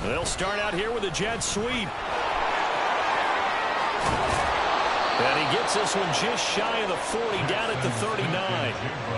They'll start out here with a jet sweep. And he gets this one just shy of the 40, down at the 39.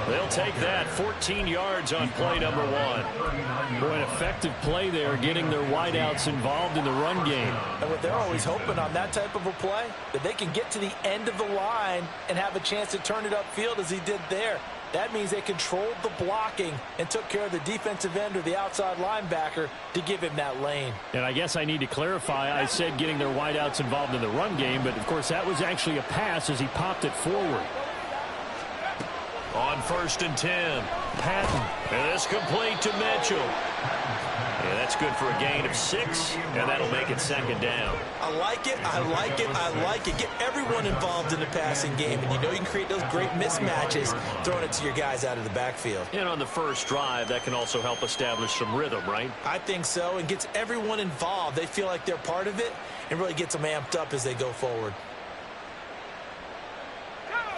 They'll take that, 14 yards on play number 1. Boy, an effective play there, getting their wideouts involved in the run game. And what they're always hoping on that type of a play, that they can get to the end of the line and have a chance to turn it upfield as he did there. That means they controlled the blocking and took care of the defensive end or the outside linebacker to give him that lane. And I guess I need to clarify, I said getting their wideouts involved in the run game, but of course that was actually a pass as he popped it forward. On 1st and 10, Patton. And it's complete to Mitchell. Yeah, that's good for a gain of 6, and that'll make it 2nd down. I like it, I like it, I like it. Get everyone involved in the passing game, and you know you can create those great mismatches throwing it to your guys out of the backfield. And on the first drive, that can also help establish some rhythm, right? I think so, and gets everyone involved. They feel like they're part of it, and really gets them amped up as they go forward.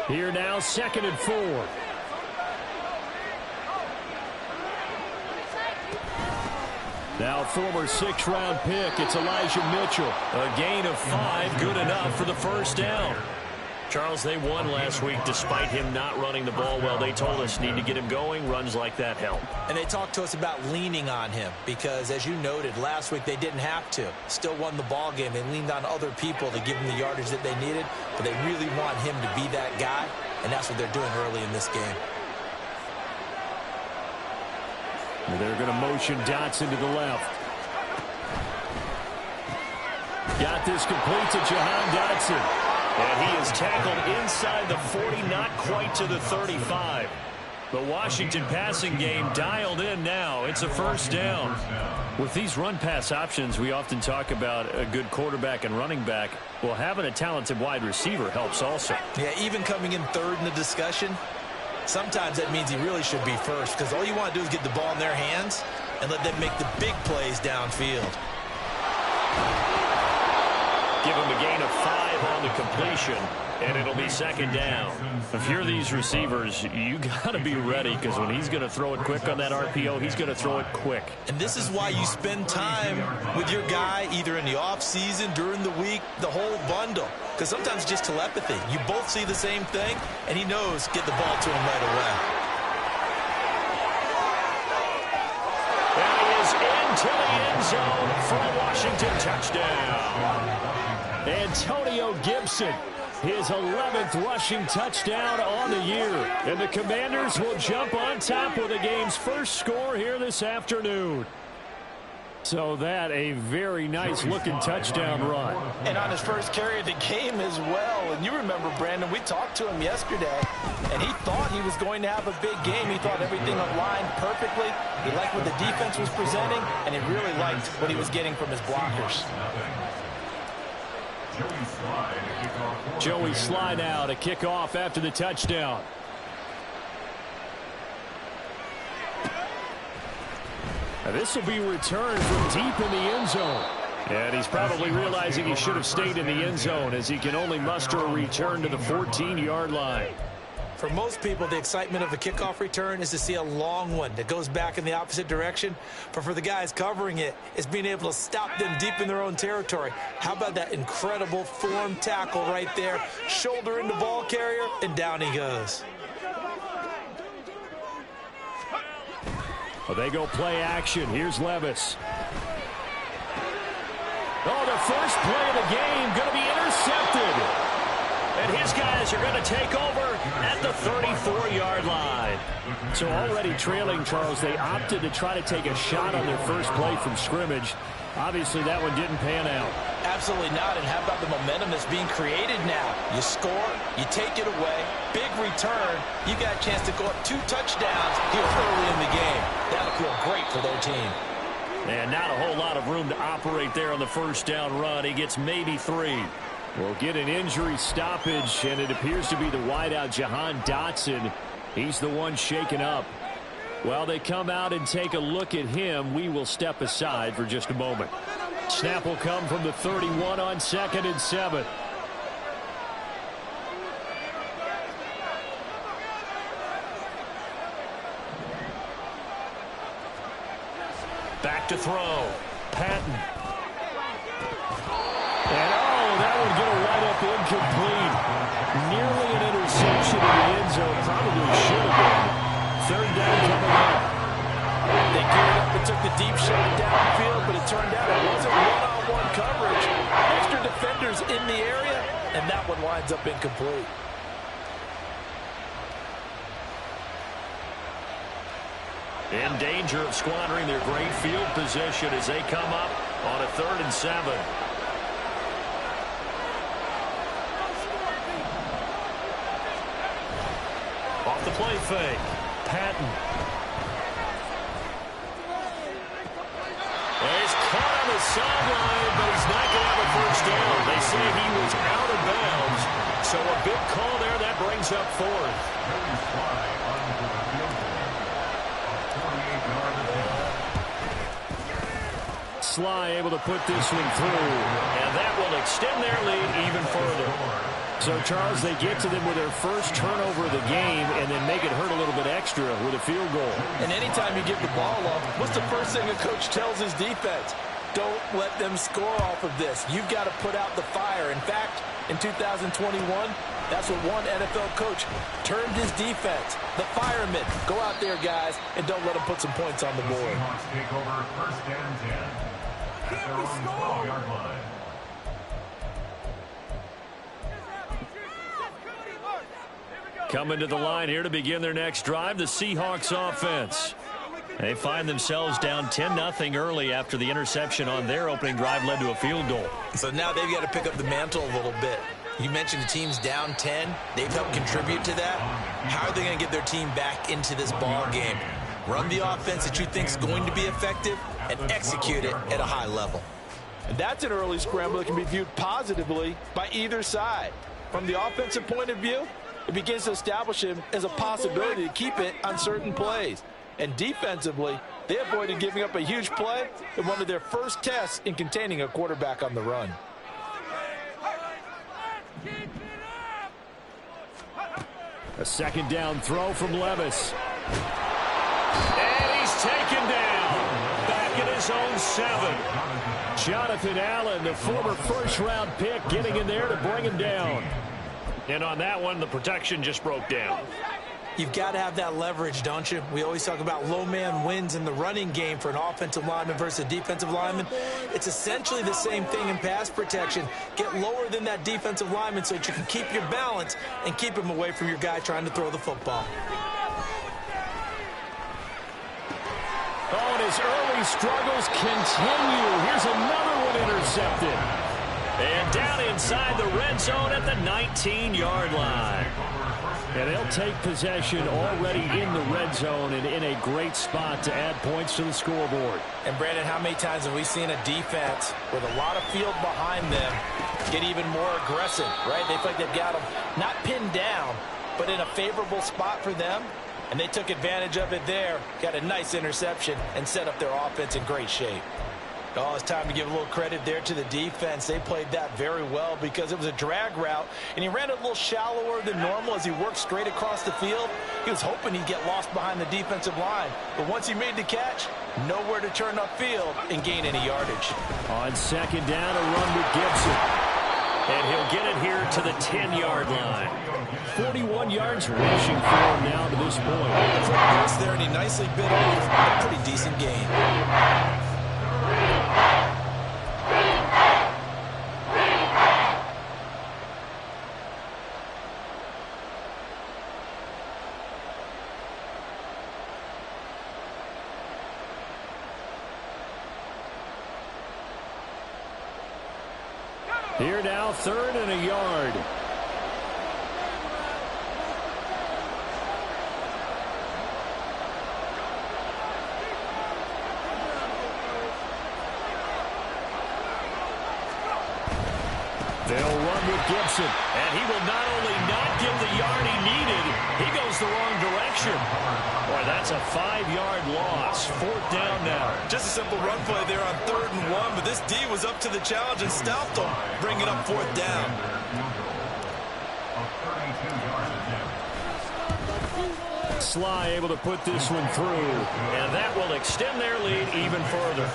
Here now, 2nd and 4. Now former 6th-round pick, it's Elijah Mitchell. A gain of 5, good enough for the 1st down. Charles, they won last week despite him not running the ball well. They told us need to get him going. Runs like that help. And they talked to us about leaning on him because, as you noted, last week they didn't have to. Still won the ball game. They leaned on other people to give them the yardage that they needed, but they really want him to be that guy, and that's what they're doing early in this game. They're going to motion Dotson to the left. Got this complete to Jahan Dotson. And he is tackled inside the 40, not quite to the 35. The Washington passing game dialed in now. It's a 1st down. With these run-pass options, we often talk about a good quarterback and running back. Well, having a talented wide receiver helps also. Yeah, even coming in 3rd in the discussion, sometimes that means he really should be 1st because all you want to do is get the ball in their hands and let them make the big plays downfield. Give him a gain of 5 on the completion, and it'll be 2nd down. If you're these receivers, you got to be ready because when he's going to throw it quick on that RPO, he's going to throw it quick. And this is why you spend time with your guy either in the offseason, during the week, the whole bundle. Because sometimes it's just telepathy. You both see the same thing, and he knows get the ball to him right away. And he is into the end zone for a Washington touchdown. Antonio Gibson, his 11th rushing touchdown on the year. And the Commanders will jump on top with the game's first score here this afternoon. So that a very nice-looking touchdown run. And on his first carry of the game as well. And you remember, Brandon, we talked to him yesterday, and he thought he was going to have a big game. He thought everything aligned perfectly. He liked what the defense was presenting, and he really liked what he was getting from his blockers. Joey Slide out, a kickoff after the touchdown. Now this will be returned from deep in the end zone. And he's probably realizing he should have stayed in the end zone as he can only muster a return to the 14-yard line. For most people, the excitement of a kickoff return is to see a long one that goes back in the opposite direction. But for the guys covering it, it's being able to stop them deep in their own territory. How about that incredible form tackle right there? Shoulder in the ball carrier, and down he goes. Well, they go play action. Here's Levis. Oh, the first play of the game going to be intercepted. And his guys are going to take over at the 34-yard line. So already trailing, Charles, they opted to try to take a shot on their first play from scrimmage. Obviously, that one didn't pan out. Absolutely not. And how about the momentum that's being created now? You score, you take it away, big return. You got a chance to go up 2 touchdowns here early in the game. That'll feel great for their team. And not a whole lot of room to operate there on the first down run. He gets maybe 3. We'll get an injury stoppage, and it appears to be the wideout, Jahan Dotson. He's the one shaken up. While they come out and take a look at him, we will step aside for just a moment. Snap will come from the 31 on 2nd and 7. Back to throw. Patton. And that would get a wide-up incomplete. Nearly an interception in the end zone. Probably should have been. Third down coming up. They geared up and took the deep shot downfield, but it turned out it wasn't one-on-one coverage. Extra defenders in the area, and that one winds up incomplete. In danger of squandering their great field position as they come up on a 3rd and 7. Off the play fake. Patton. He's caught on the sideline, but he's not going to have a first down. They say he was out of bounds. So a big call there. That brings up 4th. Sly able to put this one through, and that will extend their lead even further. So, Charles, they get to them with their first turnover of the game and then make it hurt a little bit extra with a field goal. And anytime you give the ball up, what's the first thing a coach tells his defense? Don't let them score off of this. You've got to put out the fire. In fact, in 2021, that's what one NFL coach termed his defense. The firemen. Go out there, guys, and don't let them put some points on the board. Take over 1st and 10. At their own 12-yard line. Coming to the line here to begin their next drive, the Seahawks offense. They find themselves down 10-0 early after the interception on their opening drive led to a field goal. So now they've got to pick up the mantle a little bit. You mentioned the team's down 10. They've helped contribute to that. How are they going to get their team back into this ball game? Run the offense that you think is going to be effective and execute it at a high level. And that's an early scramble that can be viewed positively by either side. From the offensive point of view, it begins to establish him as a possibility to keep it on certain plays. And defensively, they avoided giving up a huge play in one of their first tests in containing a quarterback on the run. A 2nd down throw from Levis. And he's taken down. Back in his own 7. Jonathan Allen, the former first-round pick, getting in there to bring him down. And on that one, the protection just broke down. You've got to have that leverage, don't you? We always talk about low man wins in the running game for an offensive lineman versus a defensive lineman. It's essentially the same thing in pass protection. Get lower than that defensive lineman so that you can keep your balance and keep him away from your guy trying to throw the football. Oh, and his early struggles continue. Here's another one intercepted. And down inside the red zone at the 19-yard line. And they'll take possession already in the red zone and in a great spot to add points to the scoreboard. And, Brandon, how many times have we seen a defense with a lot of field behind them get even more aggressive, right? They feel like they've got them not pinned down, but in a favorable spot for them. And they took advantage of it there, got a nice interception, and set up their offense in great shape. Oh, it's time to give a little credit there to the defense. They played that very well because it was a drag route, and he ran it a little shallower than normal as he worked straight across the field. He was hoping he'd get lost behind the defensive line, but once he made the catch, nowhere to turn upfield and gain any yardage. On 2nd down, a run with Gibson. And he'll get it here to the 10-yard line. 41 yards rushing for him now to this point. Quick pass there, and he nicely bit off a pretty decent gain. Here now, 3rd and a yard. They'll run with Gibson, and he will not only not get the yard he needed, he goes the wrong direction. Boy, that's a 5-yard loss. 4th down now. Just a simple run play there on 3rd and 1, but this D was up to the challenge and stopped him, bringing up 4th down. Sly able to put this one through, and that will extend their lead even further.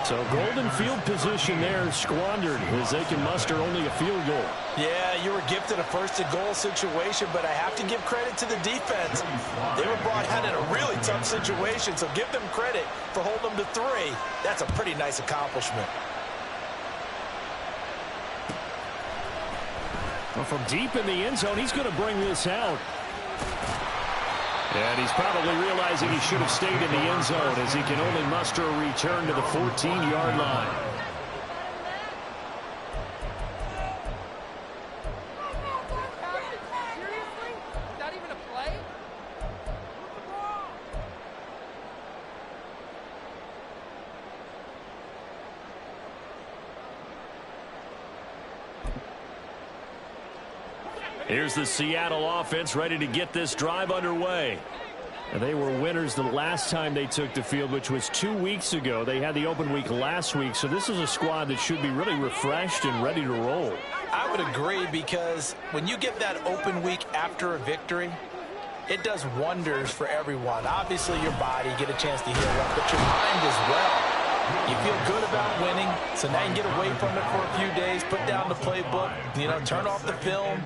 So golden field position there squandered as they can muster only a field goal. Yeah, you were gifted a first-and-goal situation, but I have to give credit to the defense. They were brought out in a really tough situation, so give them credit for holding them to 3. That's a pretty nice accomplishment. Well, from deep in the end zone, he's going to bring this out. And he's probably realizing he should have stayed in the end zone as he can only muster a return to the 14-yard line. Here's the Seattle offense ready to get this drive underway. And they were winners the last time they took the field, which was 2 weeks ago. They had the open week last week, so this is a squad that should be really refreshed and ready to roll. I would agree, because when you get that open week after a victory, it does wonders for everyone. Obviously, your body, get a chance to heal up, but your mind as well. You feel good about winning, so now you can get away from it for a few days, put down the playbook, turn off the film.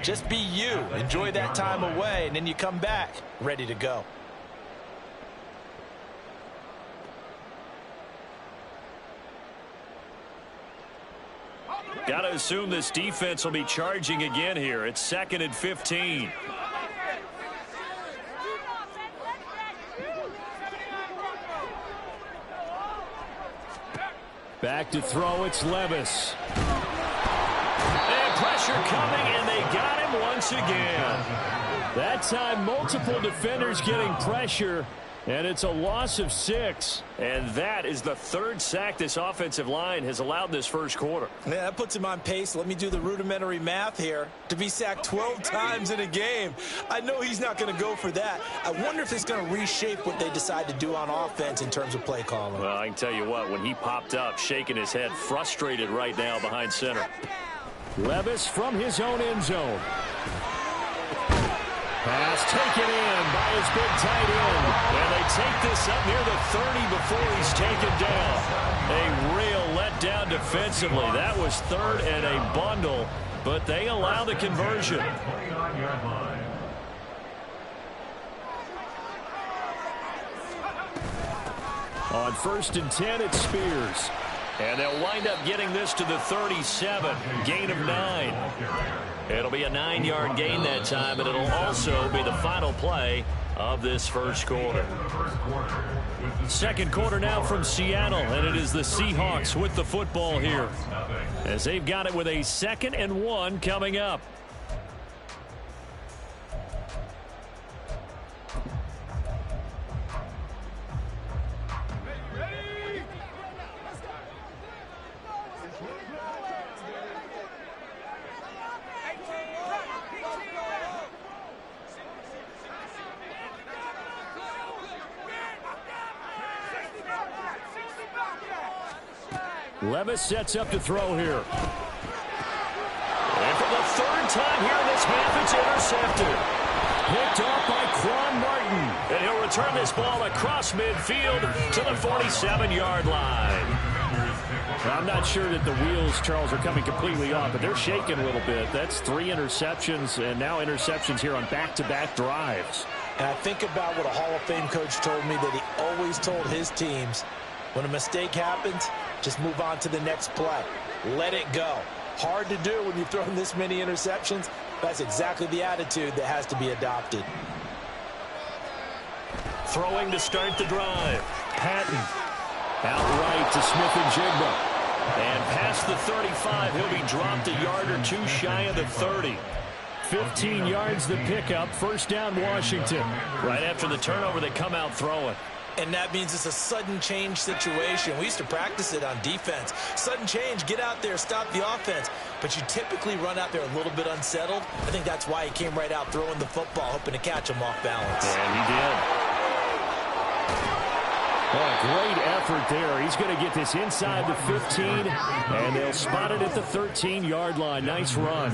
Just be you. Enjoy that time away, and then you come back ready to go. Got to assume this defense will be charging again here. It's 2nd and 15. Back to throw, it's Levis. And pressure coming, and they got him once again. That time, multiple defenders getting pressure, and it's a loss of 6. And that is the 3rd sack this offensive line has allowed this first quarter. Yeah, that puts him on pace. Let me do the rudimentary math here. To be sacked 12 times in a game, I know he's not going to go for that. I wonder if it's going to reshape what they decide to do on offense in terms of play calling. Well, I can tell you what, when he popped up, shaking his head, frustrated right now behind center. Levis from his own end zone. Pass taken in by his big tight end. And they take this up near the 30 before he's taken down. A real letdown defensively. That was 3rd and a bundle, but they allow the conversion. On 1st and 10, it's Spears. And they'll wind up getting this to the 37. Gain of 9. It'll be a 9-yard gain that time, and it'll also be the final play of this first quarter. Second quarter now from Seattle, and it is the Seahawks with the football here, as they've got it with a 2nd and 1 coming up. Levis sets up to throw here. And for the 3rd time here in this half, it's intercepted. Picked off by Quan Martin. And he'll return this ball across midfield to the 47-yard line. I'm not sure that the wheels, Charles, are coming completely off, but they're shaking a little bit. That's 3 interceptions, and now interceptions here on back-to-back drives. And I think about what a Hall of Fame coach told me, that he always told his teams, when a mistake happens, just move on to the next play. Let it go. Hard to do when you've thrown this many interceptions. That's exactly the attitude that has to be adopted. Throwing to start the drive. Patton. Outright to Smith-Njigba. And past the 35, he'll be dropped a yard or 2 shy of the 30. 15 yards the pickup. First down, Washington. Right after the turnover, they come out throwing. And that means it's a sudden change situation. We used to practice it on defense. Sudden change, get out there, stop the offense. But you typically run out there a little bit unsettled. I think that's why he came right out throwing the football, hoping to catch him off balance. And he did. Well, a great effort there. He's going to get this inside the 15, and they'll spot it at the 13-yard line. Nice run.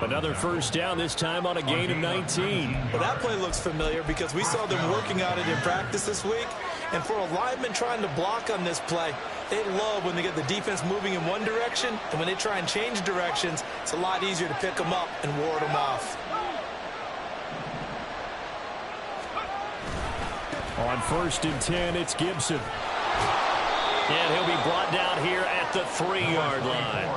Another first down, this time on a gain of 19. Well, that play looks familiar because we saw them working on it in practice this week. And for a lineman trying to block on this play, they love when they get the defense moving in one direction, and when they try and change directions, it's a lot easier to pick them up and ward them off. On 1st and 10, it's Gibson. And he'll be brought down here at the 3-yard line.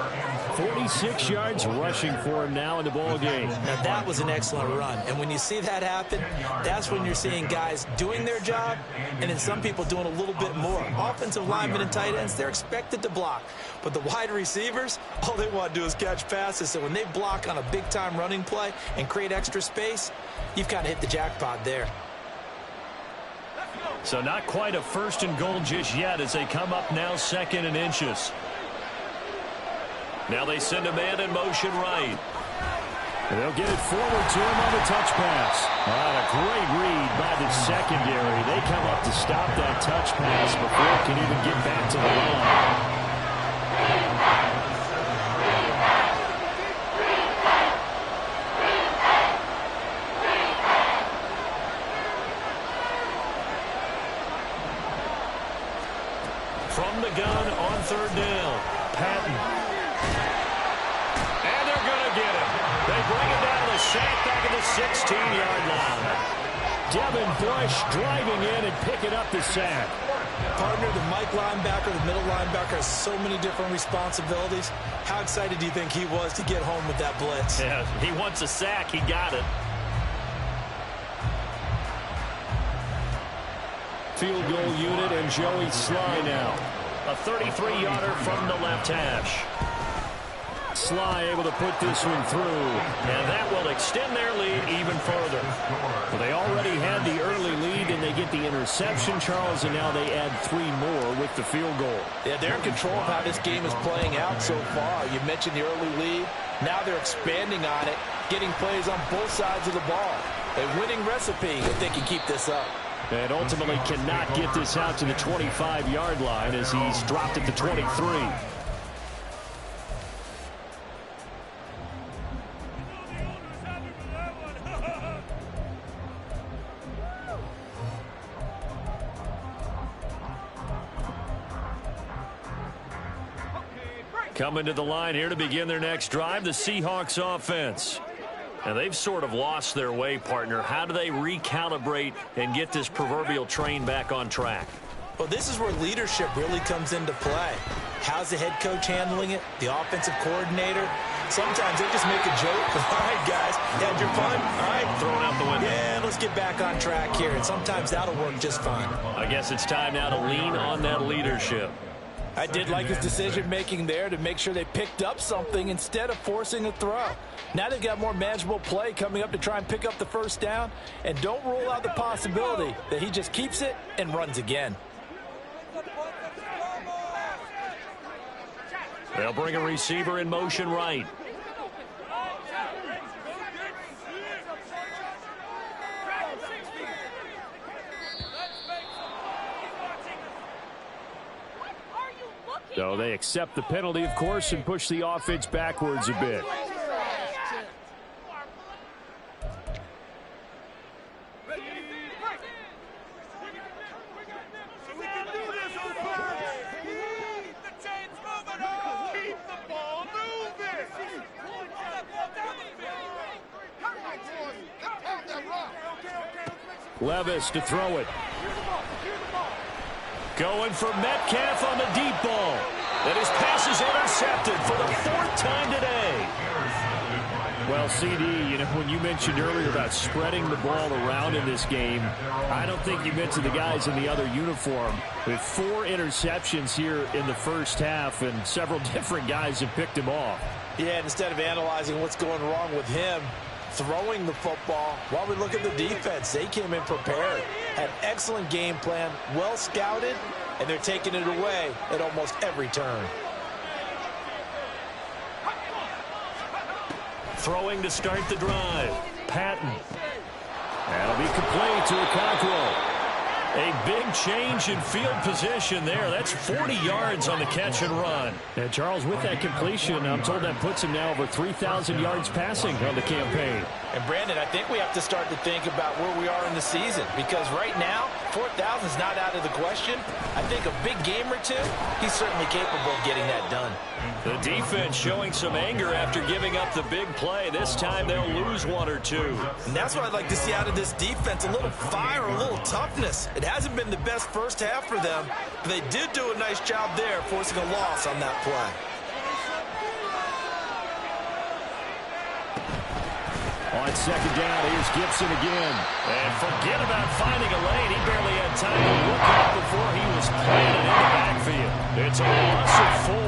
46 yards rushing for him now in the ball game. Now, that was an excellent run. And when you see that happen, that's when you're seeing guys doing their job and then some people doing a little bit more. Offensive linemen and tight ends, they're expected to block. But the wide receivers, all they want to do is catch passes. So when they block on a big-time running play and create extra space, you've kind of hit the jackpot there. So not quite a 1st and goal just yet as they come up now 2nd and inches. Now they send a man in motion right. And they'll get it forward to him on the touch pass. A great read by the secondary. They come up to stop that touch pass before it can even get back to the line. From the gun on 3rd down, Patton. And they're going to get him. They bring him down to the sack back at the 16-yard line. Devin Bush driving in and picking up the sack. Partner, the Mike linebacker, the middle linebacker has so many different responsibilities. How excited do you think he was to get home with that blitz? Yeah, he wants a sack. He got it. Field goal unit and Joey Sly now. A 33-yarder from the left hash. Sly able to put this one through, and that will extend their lead even further. Well, they already had the early lead, and they get the interception, Charles, and now they add 3 more with the field goal. Yeah, they're in control of how this game is playing out so far. You mentioned the early lead. Now they're expanding on it, getting plays on both sides of the ball. A winning recipe if they can keep this up. And ultimately cannot get this out to the 25-yard line as he's dropped at the 23. Coming to the line here to begin their next drive, the Seahawks offense. And they've sort of lost their way, partner. How do they recalibrate and get this proverbial train back on track? Well, this is where leadership really comes into play. How's the head coach handling it? The offensive coordinator? Sometimes they just make a joke. All right, guys, you had your fun? All right, throw it out the window. Yeah, let's get back on track here. And sometimes that'll work just fine. I guess it's time now to lean on that leadership. I did like his decision-making there to make sure they picked up something instead of forcing a throw. Now they've got more manageable play coming up to try and pick up the first down, and don't rule out the possibility that he just keeps it and runs again. They'll bring a receiver in motion right. So they accept the penalty, of course, and push the offense backwards a bit. Levis to throw it. Going for Metcalf on the deep ball. And his pass is intercepted for the 4th time today. Well, CD, you know, when you mentioned earlier about spreading the ball around in this game, I don't think you mentioned the guys in the other uniform. With 4 interceptions here in the first half, and several different guys have picked him off. Yeah, instead of analyzing what's going wrong with him, throwing the football, while we look at the defense, they came in prepared, had excellent game plan, well scouted, and they're taking it away at almost every turn. Throwing to start the drive. Patton. That'll be complete to Okonkwo. A big change in field position there. That's 40 yards on the catch and run. And Charles, with that completion, I'm told that puts him now over 3,000 yards passing on the campaign. And Brandon, I think we have to start to think about where we are in the season, because right now 4,000 is not out of the question. I think a big game or two, he's certainly capable of getting that done. The defense showing some anger after giving up the big play. This time they'll lose one or two. And that's what I'd like to see out of this defense, a little fire, a little toughness. It hasn't been the best first half for them, but they did do a nice job there forcing a loss on that play. On second down, here's Gibson again. And forget about finding a lane. He barely had time to look up before he was planted in the backfield. It's a loss of 4.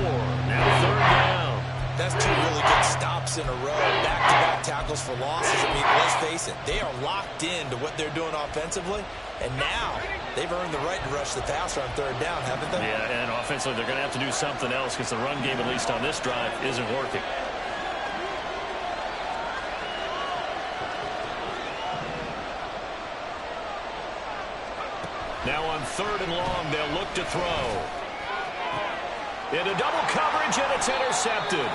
Now third down. That's two really good stops in a row. Back-to-back tackles for losses. I mean, let's face it, they are locked into what they're doing offensively. And now they've earned the right to rush the passer on third down, haven't they? Yeah, and offensively they're going to have to do something else because the run game, at least on this drive, isn't working. Now on third and long, they'll look to throw. Into double coverage, and it's intercepted.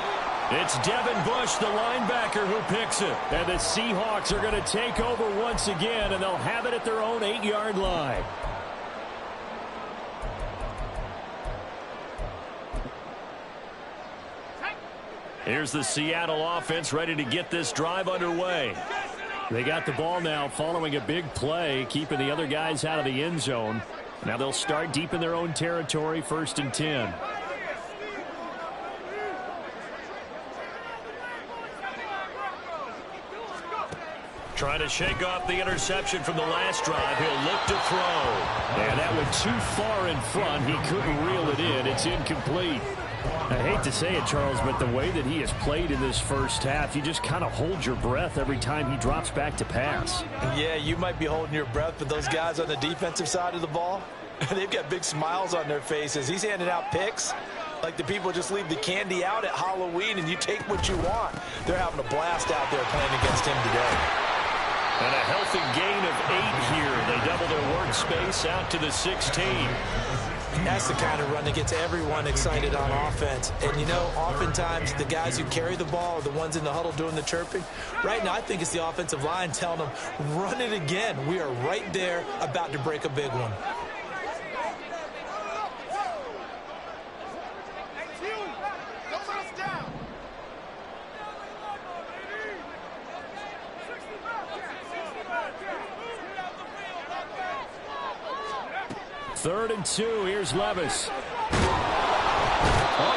It's Devin Bush, the linebacker, who picks it. And the Seahawks are going to take over once again, and they'll have it at their own 8-yard line. Here's the Seattle offense ready to get this drive underway. They got the ball now following a big play, keeping the other guys out of the end zone. Now they'll start deep in their own territory, 1st and 10. Trying to shake off the interception from the last drive. He'll look to throw. And that went too far in front. He couldn't reel it in. It's incomplete. I hate to say it, Charles, but the way that he has played in this first half, you just kind of hold your breath every time he drops back to pass. Yeah, you might be holding your breath, but those guys on the defensive side of the ball, they've got big smiles on their faces. He's handing out picks like the people just leave the candy out at Halloween and you take what you want. They're having a blast out there playing against him today. And a healthy gain of 8 here. They double their workspace out to the 16. That's the kind of run that gets everyone excited on offense. And, you know, oftentimes the guys who carry the ball are the ones in the huddle doing the chirping. Right now, I think it's the offensive line telling them, run it again. We are right there about to break a big one. Third and 2. Here's Levis. All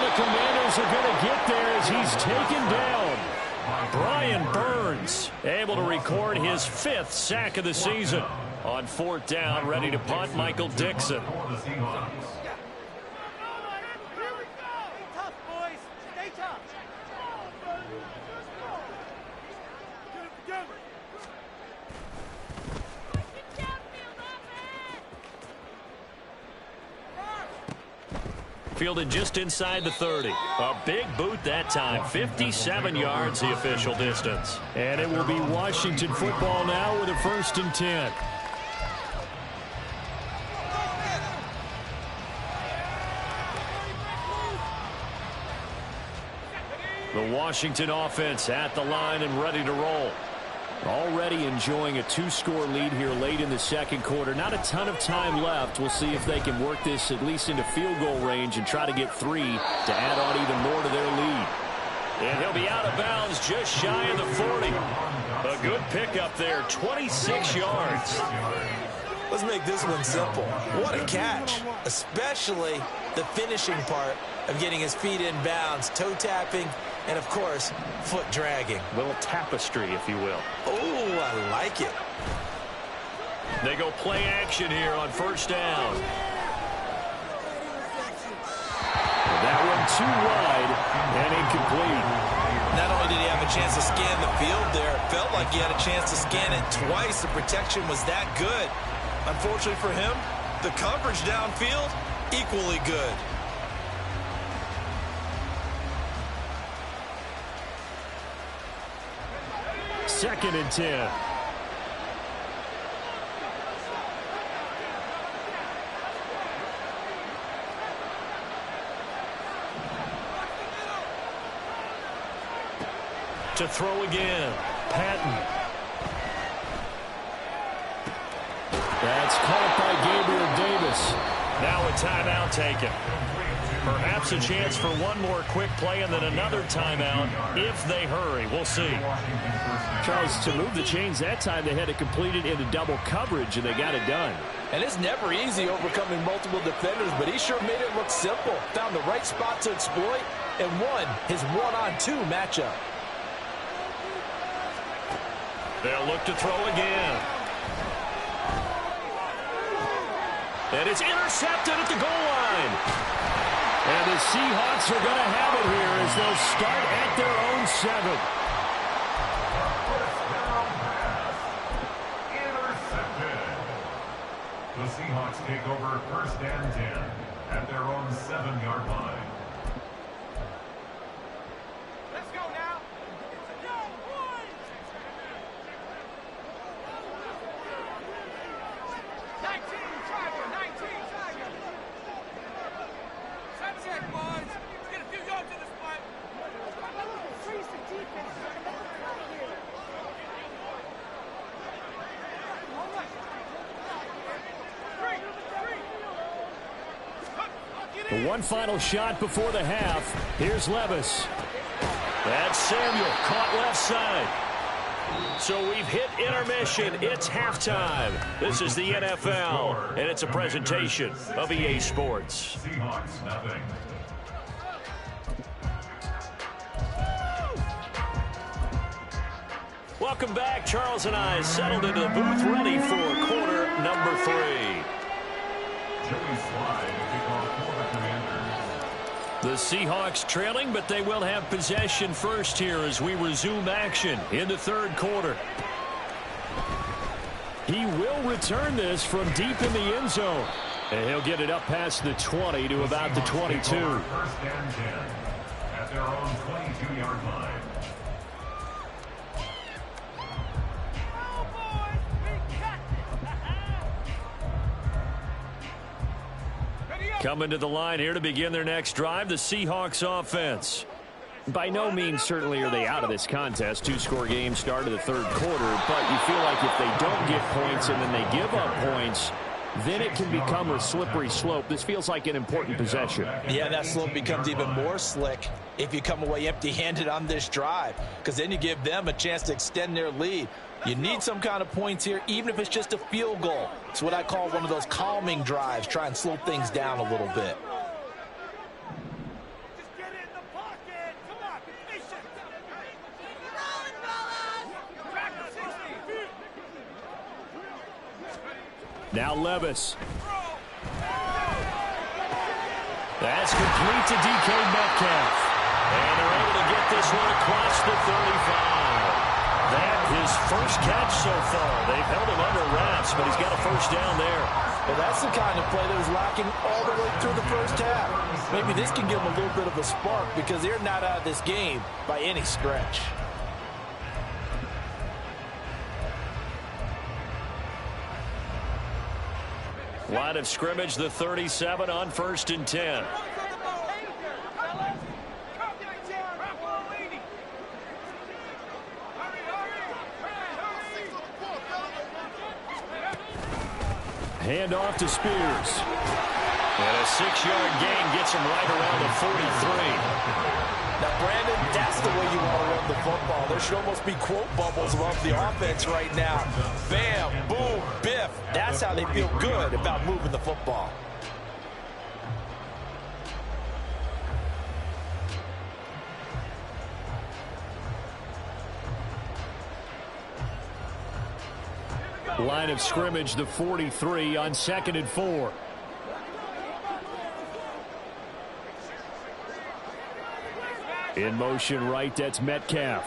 the Commanders are going to get there as he's taken down. Brian Burns able to record his 5th sack of the season. On 4th down, ready to punt, Michael Dixon. Fielded just inside the 30. A big boot that time. 57 yards the official distance. And it will be Washington football now with a 1st and 10. The Washington offense at the line and ready to roll. Already enjoying a 2-score lead here late in the second quarter. Not a ton of time left. We'll see if they can work this at least into field goal range and try to get 3 to add on even more to their lead. And he'll be out of bounds just shy of the 40. A good pickup there, 26 yards. Let's make this one simple. What a catch, especially the finishing part of getting his feet in bounds, toe tapping, and, of course, foot dragging. A little tapestry, if you will. Oh, I like it. They go play action here on 1st down. That one too wide and incomplete. Not only did he have a chance to scan the field there, it felt like he had a chance to scan it twice. The protection was that good. Unfortunately for him, the coverage downfield, equally good. Second and 10. To throw again. Patton. That's caught by Gabriel Davis. Now a timeout taken. Perhaps a chance for one more quick play and then another timeout if they hurry. We'll see. Charles, to move the chains that time, they had to complete it into double coverage, and they got it done. And it's never easy overcoming multiple defenders, but he sure made it look simple. Found the right spot to exploit and won his one-on-two matchup. They'll look to throw again. And it's intercepted at the goal line. And the Seahawks are going to have it here as they'll start at their own 7. Intercepted. The Seahawks take over first and 10 at their own 7-yard line. Let's go now. Go, boys. 19, Tiger, 19, Tiger. Check, boys. Let's get a few yards in this fight. Freeze the defense. One final shot before the half. Here's Levis. That's Samuel, caught left side. So we've hit intermission. It's halftime. This is the NFL, and it's a presentation of EA Sports. Seahawks nothing. Welcome back. Charles and I settled into the booth, ready for quarter number 3. Joey Slide to kick off for the Commanders. The Seahawks trailing, but they will have possession first here as we resume action in the third quarter. He will return this from deep in the end zone. And he'll get it up past the 20 to about the 22. First and 10 at their own 22-yard line. Coming to the line here to begin their next drive, the Seahawks offense. By no means certainly are they out of this contest. 2-score game start of the third quarter, but you feel like if they don't get points and then they give up points, then it can become a slippery slope. This feels like an important possession. Yeah, that slope becomes even more slick if you come away empty-handed on this drive, because then you give them a chance to extend their lead. You need some kind of points here, even if it's just a field goal. It's what I call one of those calming drives. Try and slow things down a little bit. Just get in the pocket. Come on, be patient. Back to 60. Now Levis. That's complete to DK Metcalf. And they're able to get this one across the 35. That his first catch so far. They've held him under wraps, but he's got a first down there. Well, that's the kind of play that was lacking all the way through the first half. Maybe this can give them a little bit of a spark because they're not out of this game by any stretch. Line of scrimmage, the 37 on 1st and 10. Hand off to Spears. And a 6-yard gain gets him right around the 43. Now, Brandon, that's the way you want to run the football. There should almost be quote bubbles above the offense right now. Bam, boom, biff. That's how they feel good about moving the football. Line of scrimmage, the 43 on 2nd and 4. In motion right, that's Metcalf.